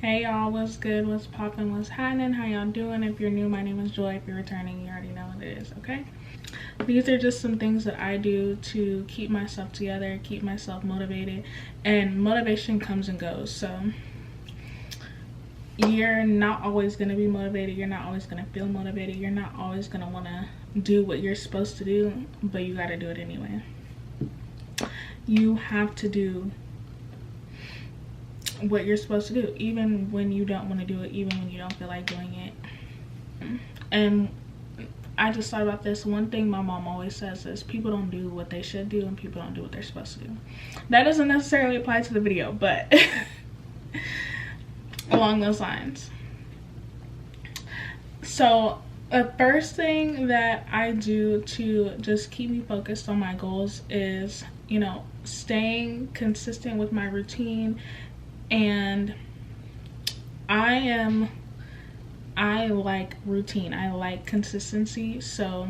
Hey y'all, what's good, what's poppin', what's happening, how y'all doing? If you're new, my name is Joy. If you're returning, you already know what it is, okay? These are just some things that I do to keep myself together, keep myself motivated, and motivation comes and goes. So you're not always going to be motivated, you're not always going to feel motivated, you're not always going to want to do what you're supposed to do, but you got to do it anyway. You have to do what you're supposed to do, even when you don't want to do it, even when you don't feel like doing it. And I just thought about this. One thing my mom always says is people don't do what they should do and people don't do what they're supposed to do. That doesn't necessarily apply to the video, but along those lines. So the first thing that I do to just keep me focused on my goals is, you know, staying consistent with my routine. And I like routine, I like consistency. So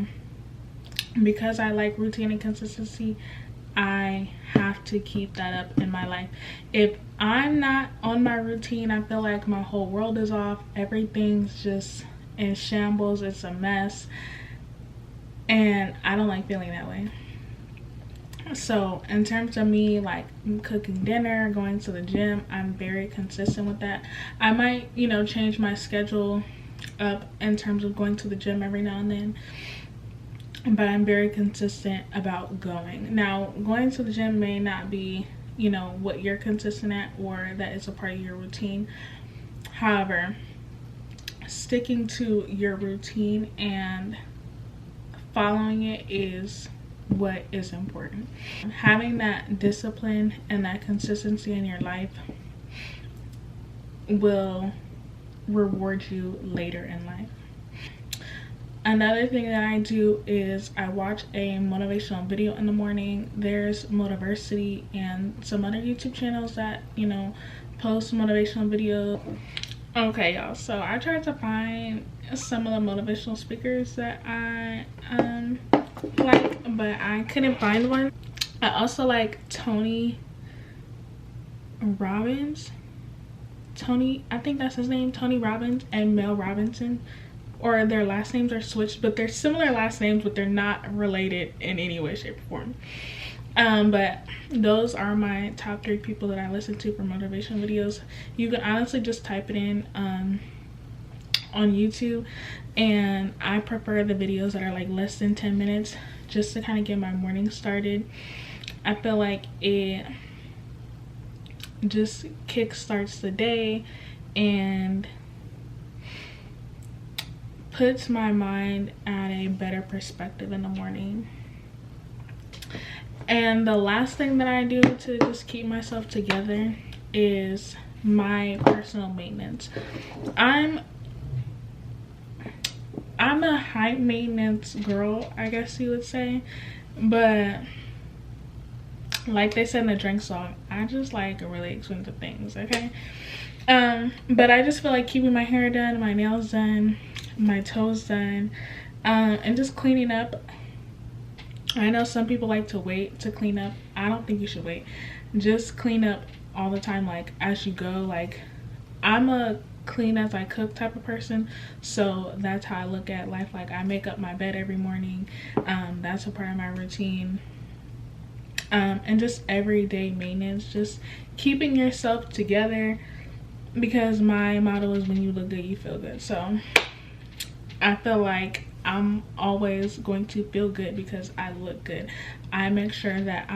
because I like routine and consistency, I have to keep that up in my life. If I'm not on my routine, I feel like my whole world is off, everything's just in shambles, it's a mess, and I don't like feeling that way. So in terms of me like cooking dinner, going to the gym, I'm very consistent with that. I might, you know, change my schedule up in terms of going to the gym every now and then, but I'm very consistent about going. Now, going to the gym may not be, you know, what you're consistent at or that is a part of your routine. However, sticking to your routine and following it is what is important. Having that discipline and that consistency in your life will reward you later in life. Another thing that I do is I watch a motivational video in the morning. There's Motiversity and some other YouTube channels that, you know, post motivational videos. Okay, y'all, so I tried to find some of the motivational speakers that I like, but I couldn't find one. I also like Tony Robbins. I think that's his name, Tony Robbins and Mel Robinson, or their last names are switched, but they're similar last names, but they're not related in any way, shape, or form. But those are my top 3 people that I listen to for motivational videos. You can honestly just type it in on YouTube, and I prefer the videos that are like less than 10 minutes just to kind of get my morning started. I feel like it just kickstarts the day and puts my mind at a better perspective in the morning. And the last thing that I do to just keep myself together is my personal maintenance. I'm a high maintenance girl, I guess you would say, but like they said in the Drink song, I just like really expensive things, okay? But I just feel like keeping my hair done, my nails done, my toes done, and just cleaning up. I know some people like to wait to clean up. I don't think you should wait. Just clean up all the time, like as you go. Like, I'm a clean as I cook type of person, so that's how I look at life. Like, I make up my bed every morning. That's a part of my routine. And just everyday maintenance, just keeping yourself together, because my motto is when you look good, you feel good. So I feel like I'm always going to feel good because I look good. I make sure that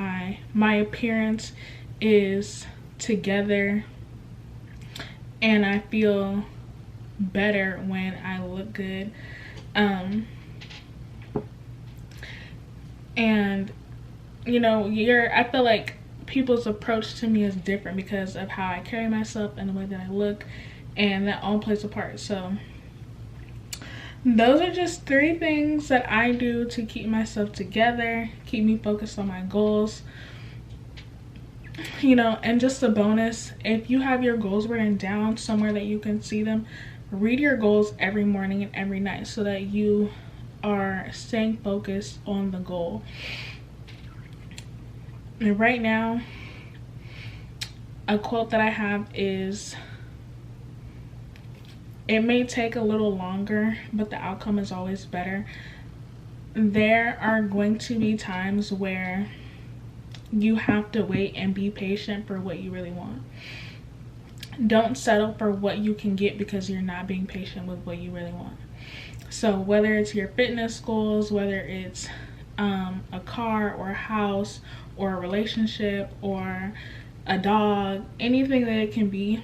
my appearance is together, and I feel better when I look good. And you know, I feel like people's approach to me is different because of how I carry myself and the way that I look, and that all plays a part. So those are just 3 things that I do to keep myself together, keep me focused on my goals. You know, and just a bonus, if you have your goals written down somewhere that you can see them, read your goals every morning and every night so that you are staying focused on the goal. And right now, a quote that I have is, it may take a little longer, but the outcome is always better. There are going to be times where you have to wait and be patient for what you really want. Don't settle for what you can get because you're not being patient with what you really want. So whether it's your fitness goals, whether it's a car or a house or a relationship or a dog, anything that it can be,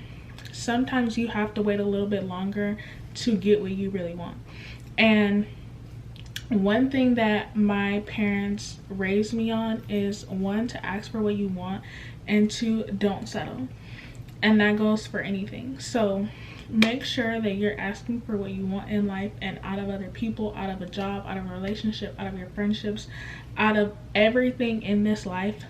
sometimes you have to wait a little bit longer to get what you really want. And one thing that my parents raised me on is, one, to ask for what you want, and two, don't settle. And that goes for anything. So make sure that you're asking for what you want in life, and out of other people, out of a job, out of a relationship, out of your friendships, out of everything in this life,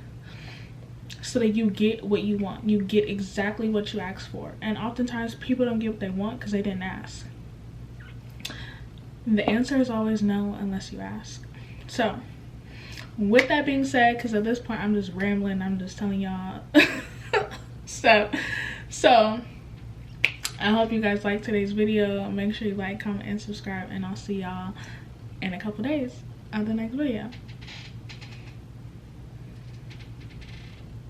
so that you get what you want. You get exactly what you asked for. And oftentimes people don't get what they want because they didn't ask. The answer is always no unless you ask. So with that being said, because at this point I'm just rambling, I'm just telling y'all stuff. So I hope you guys liked today's video. Make sure you like, comment, and subscribe, and I'll see y'all in a couple days on the next video.